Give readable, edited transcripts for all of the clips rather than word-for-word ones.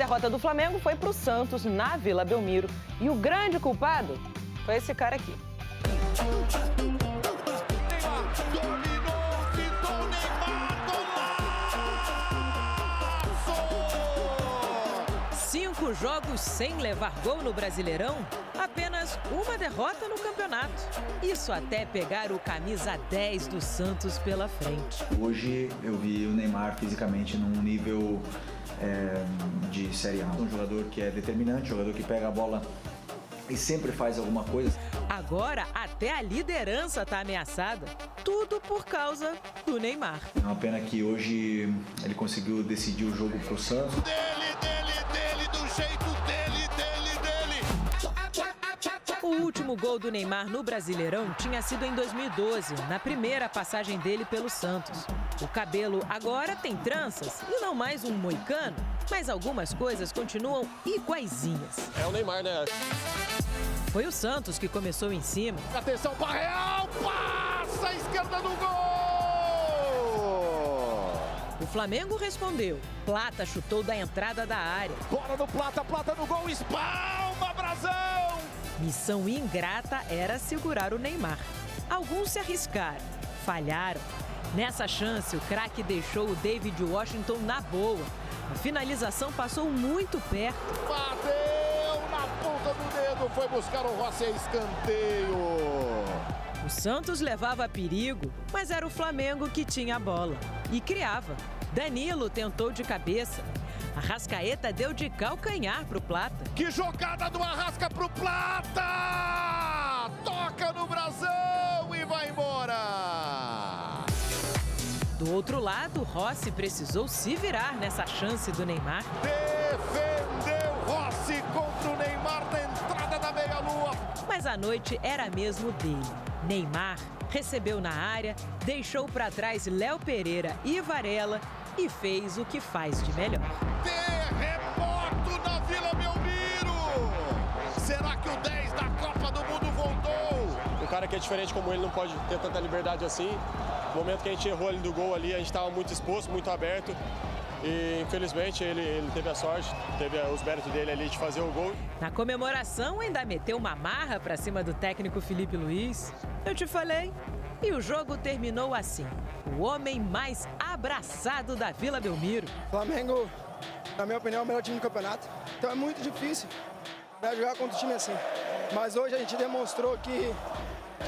A derrota do Flamengo foi para o Santos, na Vila Belmiro. E o grande culpado foi esse cara aqui. Cinco jogos sem levar gol no Brasileirão, apenas uma derrota no campeonato. Isso até pegar o camisa 10 do Santos pela frente. Hoje eu vi o Neymar fisicamente num nível de Série A. Um jogador que é determinante, um jogador que pega a bola e sempre faz alguma coisa. Agora até a liderança está ameaçada. Tudo por causa do Neymar. É uma pena que hoje ele conseguiu decidir o jogo pro Santos. O último gol do Neymar no Brasileirão tinha sido em 2012, na primeira passagem dele pelo Santos. O cabelo agora tem tranças e não mais um moicano, mas algumas coisas continuam iguaizinhas. É o Neymar, né? Foi o Santos que começou em cima. Atenção para Real, passa à esquerda do gol! O Flamengo respondeu. Plata chutou da entrada da área. Bora no Plata, Plata no gol, espalma, Brasão! Missão ingrata era segurar o Neymar. Alguns se arriscaram, falharam. Nessa chance, o craque deixou o David Washington na boa. A finalização passou muito perto. Bateu na ponta do dedo, foi buscar o Rossi a escanteio. O Santos levava perigo, mas era o Flamengo que tinha a bola e criava. Danilo tentou de cabeça. Arrascaeta deu de calcanhar pro Plata. Que jogada do Arrasca pro Plata! Toca no Brasão e vai embora! Do outro lado, Rossi precisou se virar nessa chance do Neymar. Defendeu Rossi contra o Neymar na entrada da meia-lua. Mas a noite era mesmo dele. Neymar recebeu na área, deixou para trás Léo Pereira e Varela e fez o que faz de melhor. Terremoto na Vila Belmiro! Será que o 10 da Copa do Mundo voltou? Um cara que é diferente como ele não pode ter tanta liberdade assim. No momento que a gente errou ali do gol ali, a gente estava muito exposto, muito aberto. E infelizmente ele teve a sorte, teve os méritos dele ali de fazer o gol. Na comemoração ainda meteu uma marra para cima do técnico Felipe Luiz. Eu te falei. E o jogo terminou assim. O homem mais abraçado da Vila Belmiro. Flamengo, na minha opinião, é o melhor time do campeonato. Então é muito difícil jogar contra um time assim. Mas hoje a gente demonstrou que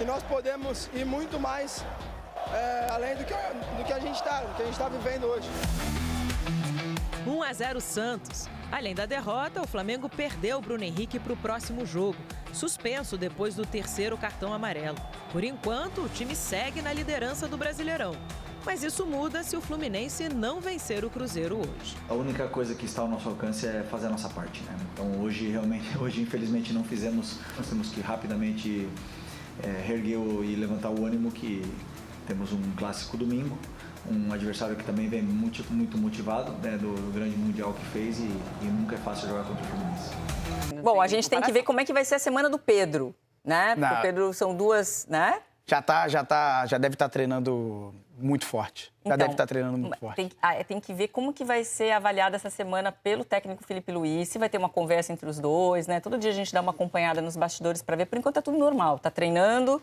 nós podemos ir muito mais além do que a gente está vivendo hoje. 1-0 Santos. Além da derrota, o Flamengo perdeu o Bruno Henrique para o próximo jogo, suspenso depois do terceiro cartão amarelo. Por enquanto, o time segue na liderança do Brasileirão. Mas isso muda se o Fluminense não vencer o Cruzeiro hoje. A única coisa que está ao nosso alcance é fazer a nossa parte, né? Então hoje infelizmente não fizemos. Nós temos que rapidamente reerguer e levantar o ânimo, que temos um clássico domingo. Um adversário que também vem muito motivado, né, do grande mundial que fez e nunca é fácil jogar contra o Fluminense. Bom, a gente tem que ver como é que vai ser a semana do Pedro, né? Porque o Pedro são duas, né? Já deve estar treinando muito forte. Já deve estar treinando muito forte. Tem que ver como que vai ser avaliada essa semana pelo técnico Felipe Luiz, se vai ter uma conversa entre os dois, né? Todo dia a gente dá uma acompanhada nos bastidores para ver. Por enquanto é tudo normal, tá treinando.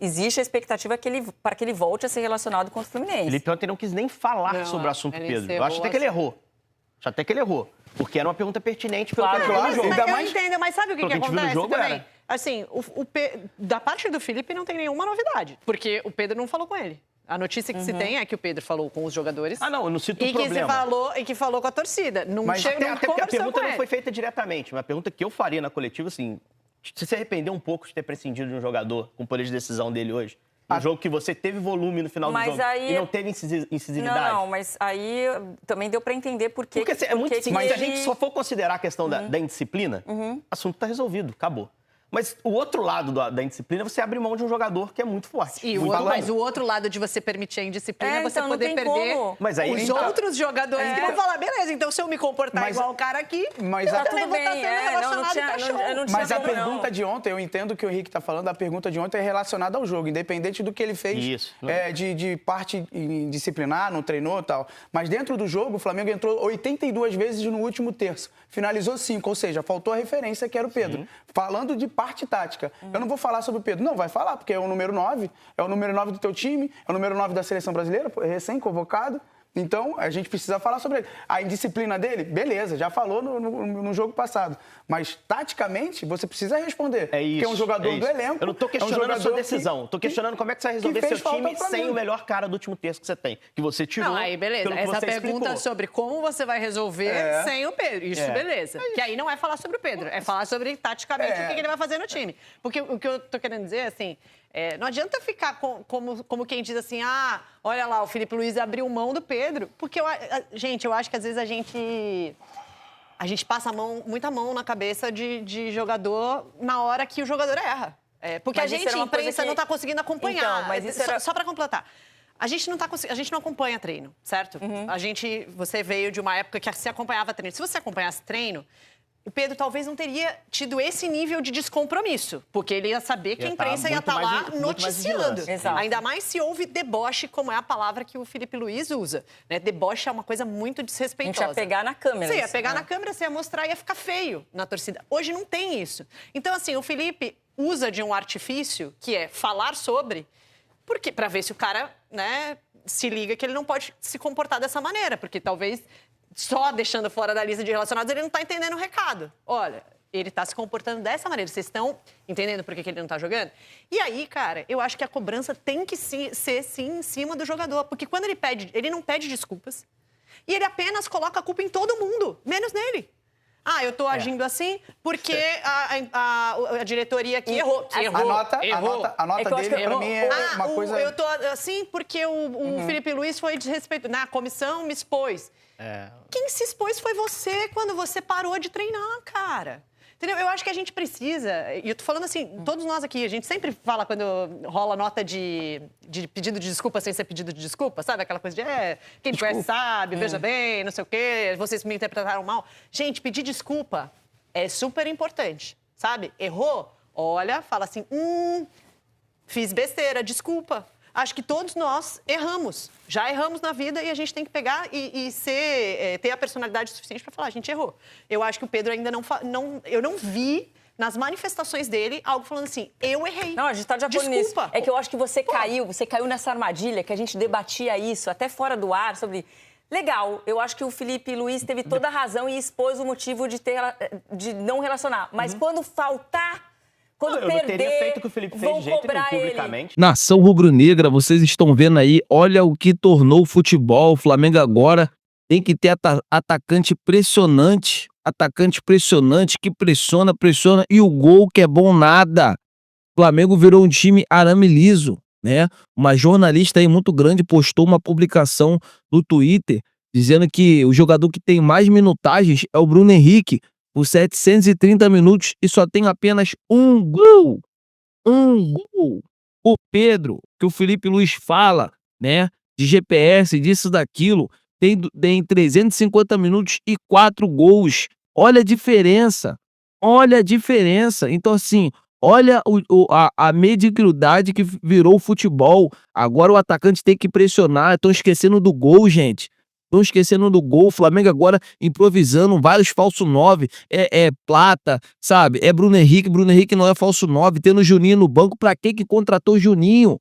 Existe a expectativa para que ele volte a ser relacionado com o Fluminense. Felipe ontem não quis nem falar sobre o assunto Pedro. Eu acho até que ele errou. Porque era uma pergunta pertinente pelo que ele viu no jogo. Eu entendo, mas sabe o que acontece também? Era. Assim, da parte do Felipe não tem nenhuma novidade, porque o Pedro não falou com ele. A notícia que se tem é que o Pedro falou com os jogadores. Eu não cito o problema. E que falou com a torcida. Mas até porque a pergunta não foi feita diretamente. Uma pergunta que eu faria na coletiva, assim... Você se arrependeu um pouco de ter prescindido de um jogador com o poder de decisão dele hoje? Um jogo que você teve volume no final do jogo e não teve incisividade? Não, mas aí também deu para entender por que... Porque é muito simples. Mas se a gente só for considerar a questão da indisciplina, o assunto está resolvido, acabou. Mas o outro lado da indisciplina, você abre mão de um jogador que é muito forte. Mas o outro lado de você permitir a indisciplina é você então poder perder os outros jogadores que vão falar, beleza, então se eu me comportar igual o cara aqui, eu também vou estar sendo relacionado e tá show. Mas a pergunta de ontem, eu entendo o que o Henrique está falando, a pergunta de ontem é relacionada ao jogo, independente do que ele fez de parte disciplinar, não treinou e tal. Mas dentro do jogo, o Flamengo entrou 82 vezes no último terço. Finalizou 5, ou seja, faltou a referência que era o Pedro. Falando de parte tática. Eu não vou falar sobre o Pedro. Não, vai falar, porque é o número 9, é o número 9 do teu time, é o número 9 da seleção brasileira, recém-convocado. Então, a gente precisa falar sobre ele. A indisciplina dele, beleza, já falou no jogo passado. Mas, taticamente, você precisa responder. É isso. Porque é um jogador do elenco. Eu não tô questionando a sua decisão. Tô questionando como é que você vai resolver seu time sem o melhor cara do último terço que você tem. Que você tirou. Não, aí beleza. Essa pergunta sobre como você vai resolver sem o Pedro. Isso, beleza. Que aí não é falar sobre o Pedro. É falar sobre, taticamente, o que ele vai fazer no time. Porque o que eu tô querendo dizer, assim... não adianta ficar como quem diz assim, olha lá, o Filipe Luís abriu mão do Pedro. Porque, gente, eu acho que às vezes a gente passa muita mão na cabeça de jogador na hora que o jogador erra. Porque mas a gente, imprensa, não está conseguindo acompanhar. Então, mas isso só para completar. A gente não acompanha treino, certo? Você veio de uma época que se acompanhava treino. Se você acompanhasse treino, o Pedro talvez não teria tido esse nível de descompromisso, porque ele ia saber que a imprensa ia estar lá noticiando. Ainda mais se houve deboche, como é a palavra que o Filipe Luís usa. Né? Deboche é uma coisa muito desrespeitosa. A gente ia pegar na câmera. Você ia pegar na câmera, você ia mostrar e ia ficar feio na torcida. Hoje não tem isso. Então, assim, o Filipe usa de um artifício, que é falar sobre, para ver se o cara, né, se liga que ele não pode se comportar dessa maneira, porque talvez... Só deixando fora da lista de relacionados, ele não está entendendo o recado. Olha, ele está se comportando dessa maneira. Vocês estão entendendo por que ele não está jogando? E aí, cara, eu acho que a cobrança tem que ser, sim, em cima do jogador. Porque quando ele não pede desculpas. E ele apenas coloca a culpa em todo mundo, menos nele. Eu estou agindo assim porque a diretoria aqui errou. A nota dele, para mim, é uma coisa... Eu estou assim porque o Filipe Luís foi desrespeitoso. A comissão me expôs. Quem se expôs foi você quando você parou de treinar, cara. Entendeu? Eu acho que a gente precisa, e eu tô falando assim, todos nós aqui, a gente sempre fala quando rola nota de pedido de desculpa sem ser pedido de desculpa, sabe? Aquela coisa de, quem conhece sabe, veja bem, não sei o quê, vocês me interpretaram mal. Gente, pedir desculpa é super importante, sabe? Errou? Olha, fala assim, fiz besteira, desculpa. Acho que todos nós erramos. Já erramos na vida e a gente tem que pegar e ter a personalidade suficiente para falar, a gente errou. Eu acho que o Pedro ainda eu não vi nas manifestações dele algo falando assim, eu errei. Não, a gente está de acordo nisso. É que eu acho que você caiu nessa armadilha que a gente debatia isso até fora do ar sobre... Legal, eu acho que o Filipe Luís teve toda a razão e expôs o motivo de não relacionar. Mas quando faltar... Quando eu não teria feito o que o Felipe fez de jeito nenhum, publicamente. Nação rubro-negra, vocês estão vendo aí, olha o que tornou o futebol. O Flamengo agora tem que ter atacante pressionante que pressiona, e o gol que é bom nada. O Flamengo virou um time arame liso, né? Uma jornalista aí muito grande postou uma publicação no Twitter dizendo que o jogador que tem mais minutagens é o Bruno Henrique, por 730 minutos e só tem apenas um gol. O Pedro, que o Filipe Luís fala, né, de GPS, disso, daquilo, tem 350 minutos e 4 gols. Olha a diferença. Então, assim, olha a mediocridade que virou o futebol. Agora o atacante tem que pressionar. Estão esquecendo do gol, gente. O Flamengo agora improvisando vários falso 9, Plata, sabe? É Bruno Henrique não é falso 9, tendo o Juninho no banco, pra que contratou o Juninho?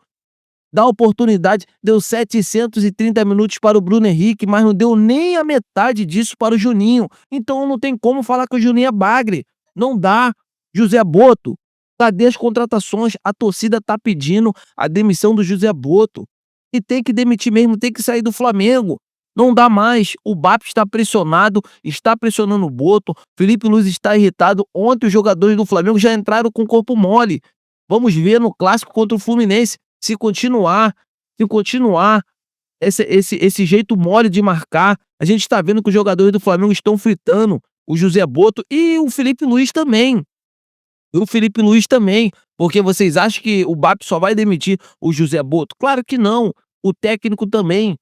Dá oportunidade, deu 730 minutos para o Bruno Henrique, mas não deu nem a metade disso para o Juninho. Então não tem como falar que o Juninho é bagre, não dá. José Boto, cadê as contratações? A torcida tá pedindo a demissão do José Boto, e tem que demitir mesmo, tem que sair do Flamengo. Não dá mais, o BAP está pressionado, está pressionando o Boto, Filipe Luís está irritado. Ontem os jogadores do Flamengo já entraram com o corpo mole. Vamos ver no clássico contra o Fluminense, se continuar esse jeito mole de marcar, a gente está vendo que os jogadores do Flamengo estão fritando o José Boto e o Filipe Luís também. E o Felipe Luiz também, porque vocês acham que o BAP só vai demitir o José Boto? Claro que não, o técnico também.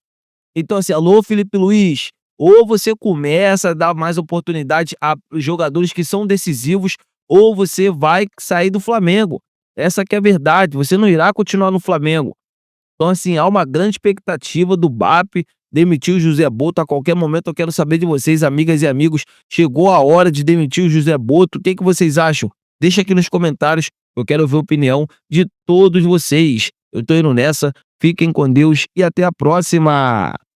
Então assim, alô Felipe Luiz, ou você começa a dar mais oportunidade a jogadores que são decisivos, ou você vai sair do Flamengo. Essa que é a verdade, você não irá continuar no Flamengo. Então assim, há uma grande expectativa do BAP demitir o José Boto a qualquer momento. Eu quero saber de vocês, amigas e amigos, chegou a hora de demitir o José Boto, o que vocês acham? Deixa aqui nos comentários, eu quero ouvir a opinião de todos vocês. Eu tô indo nessa, fiquem com Deus e até a próxima!